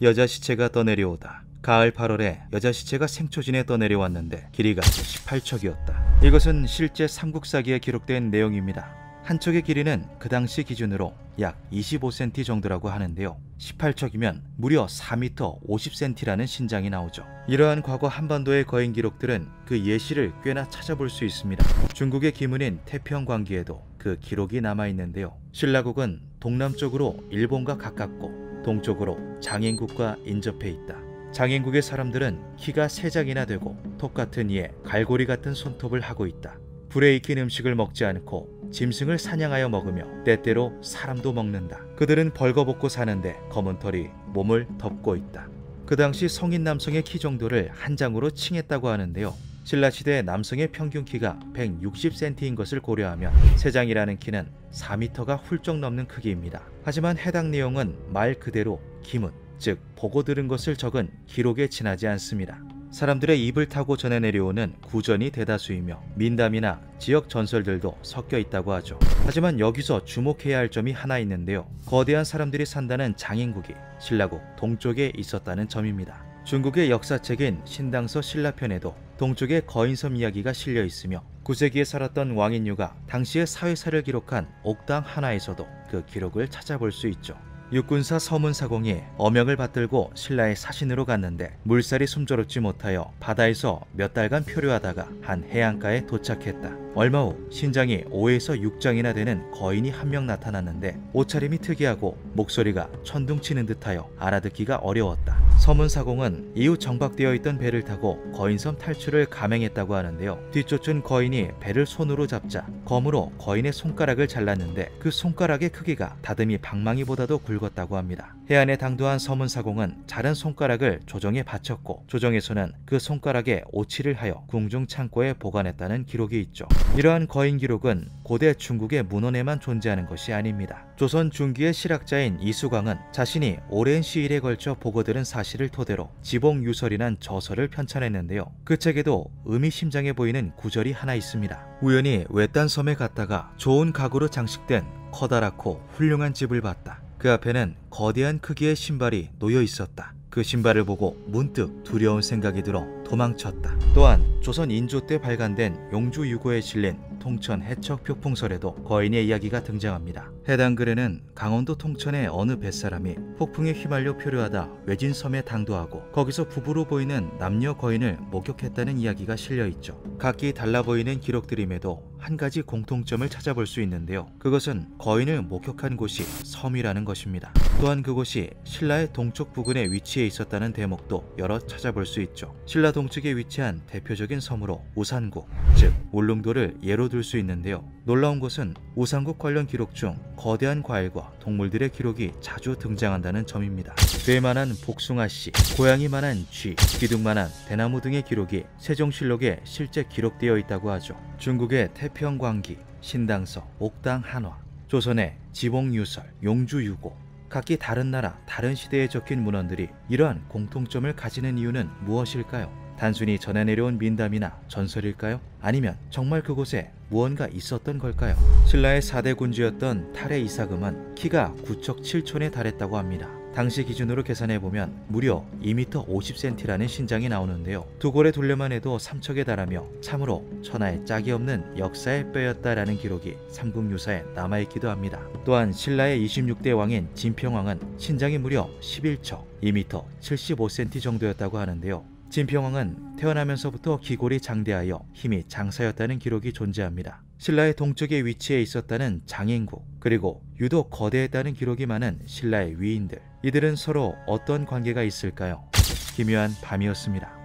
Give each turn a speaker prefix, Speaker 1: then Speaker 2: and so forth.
Speaker 1: 여자 시체가 떠내려오다. 가을 8월에 여자 시체가 생초진에 떠내려왔는데 길이가 18척이었다. 이것은 실제 삼국사기에 기록된 내용입니다. 한 척의 길이는 그 당시 기준으로 약 25cm 정도라고 하는데요. 18척이면 무려 4m 50cm라는 신장이 나오죠. 이러한 과거 한반도의 거인 기록들은 그 예시를 꽤나 찾아볼 수 있습니다. 중국의 기문인 태평광기에도 그 기록이 남아있는데요. 신라국은 동남쪽으로 일본과 가깝고 동쪽으로 장인국과 인접해 있다. 장인국의 사람들은 키가 3장이나 되고 톱같은 이에 갈고리 같은 손톱을 하고 있다. 불에 익힌 음식을 먹지 않고 짐승을 사냥하여 먹으며 때때로 사람도 먹는다. 그들은 벌거벗고 사는데 검은 털이 몸을 덮고 있다. 그 당시 성인 남성의 키 정도를 한 장으로 칭했다고 하는데요. 신라시대 남성의 평균 키가 160cm인 것을 고려하면 3장이라는 키는 4m가 훌쩍 넘는 크기입니다. 하지만 해당 내용은 말 그대로 기문, 즉 보고 들은 것을 적은 기록에 지나지 않습니다. 사람들의 입을 타고 전해 내려오는 구전이 대다수이며 민담이나 지역 전설들도 섞여 있다고 하죠. 하지만 여기서 주목해야 할 점이 하나 있는데요. 거대한 사람들이 산다는 장인국이 신라국 동쪽에 있었다는 점입니다. 중국의 역사책인 신당서 신라편에도 동쪽에 거인섬 이야기가 실려 있으며 9세기에 살았던 왕인유가 당시의 사회사를 기록한 옥당 하나에서도 그 기록을 찾아볼 수 있죠. 육군사 서문사공이 어명을 받들고 신라의 사신으로 갔는데 물살이 숨조롭지 못하여 바다에서 몇 달간 표류하다가 한 해안가에 도착했다. 얼마 후 신장이 5에서 6장이나 되는 거인이 한 명 나타났는데 옷차림이 특이하고 목소리가 천둥치는 듯하여 알아듣기가 어려웠다. 서문사공은 이후 정박되어 있던 배를 타고 거인섬 탈출을 감행했다고 하는데요. 뒤쫓은 거인이 배를 손으로 잡자 검으로 거인의 손가락을 잘랐는데 그 손가락의 크기가 다듬이 방망이보다도 굵었다고 합니다. 해안에 당도한 서문사공은 자른 손가락을 조정에 바쳤고 조정에서는 그 손가락에 오치를 하여 궁중 창고에 보관했다는 기록이 있죠. 이러한 거인 기록은 고대 중국의 문헌에만 존재하는 것이 아닙니다. 조선 중기의 실학자인 이수광은 자신이 오랜 시일에 걸쳐 보고 들은 사실을 토대로 지봉유설이란 저서를 편찬했는데요. 그 책에도 의미심장해 보이는 구절이 하나 있습니다. 우연히 외딴 섬에 갔다가 좋은 가구로 장식된 커다랗고 훌륭한 집을 봤다. 그 앞에는 거대한 크기의 신발이 놓여 있었다. 그 신발을 보고 문득 두려운 생각이 들어 도망쳤다. 또한 조선 인조 때 발간된 용주유고에 실린 통천 해척 표풍설에도 거인의 이야기가 등장합니다. 해당 글에는 강원도 통천의 어느 뱃사람이 폭풍에 휘말려 표류하다 외진 섬에 당도하고 거기서 부부로 보이는 남녀 거인을 목격했다는 이야기가 실려있죠. 각기 달라 보이는 기록들임에도 한 가지 공통점을 찾아볼 수 있는데요. 그것은 거인을 목격한 곳이 섬이라는 것입니다. 또한 그곳이 신라의 동쪽 부근에 위치해 있었다는 대목도 여러 찾아볼 수 있죠. 신라 동쪽에 위치한 대표적인 섬으로 우산국, 즉 울릉도를 예로 들 수 있는데요. 놀라운 것은 우산국 관련 기록 중 거대한 과일과 동물들의 기록이 자주 등장한다는 점입니다. 쇠만한 복숭아씨, 고양이만한 쥐, 기둥만한 대나무 등의 기록이 세종실록에 실제 기록되어 있다고 하죠. 중국의 태평광기, 신당서, 옥당 한화, 조선의 지봉유설, 용주유고, 각기 다른 나라, 다른 시대에 적힌 문헌들이 이러한 공통점을 가지는 이유는 무엇일까요? 단순히 전해 내려온 민담이나 전설일까요? 아니면 정말 그곳에 무언가 있었던 걸까요? 신라의 4대 군주였던 탈의 이사금은 키가 9척 7촌에 달했다고 합니다. 당시 기준으로 계산해보면 무려 2m 50cm라는 신장이 나오는데요. 두 골의 둘레만 해도 3척에 달하며 참으로 천하에 짝이 없는 역사의 뼈였다라는 기록이 삼국유사에 남아있기도 합니다. 또한 신라의 26대 왕인 진평왕은 신장이 무려 11척 2m 75cm 정도였다고 하는데요. 진평왕은 태어나면서부터 기골이 장대하여 힘이 장사였다는 기록이 존재합니다. 신라의 동쪽에 위치해 있었다는 장인국, 그리고 유독 거대했다는 기록이 많은 신라의 위인들, 이들은 서로 어떤 관계가 있을까요? 기묘한 밤이었습니다.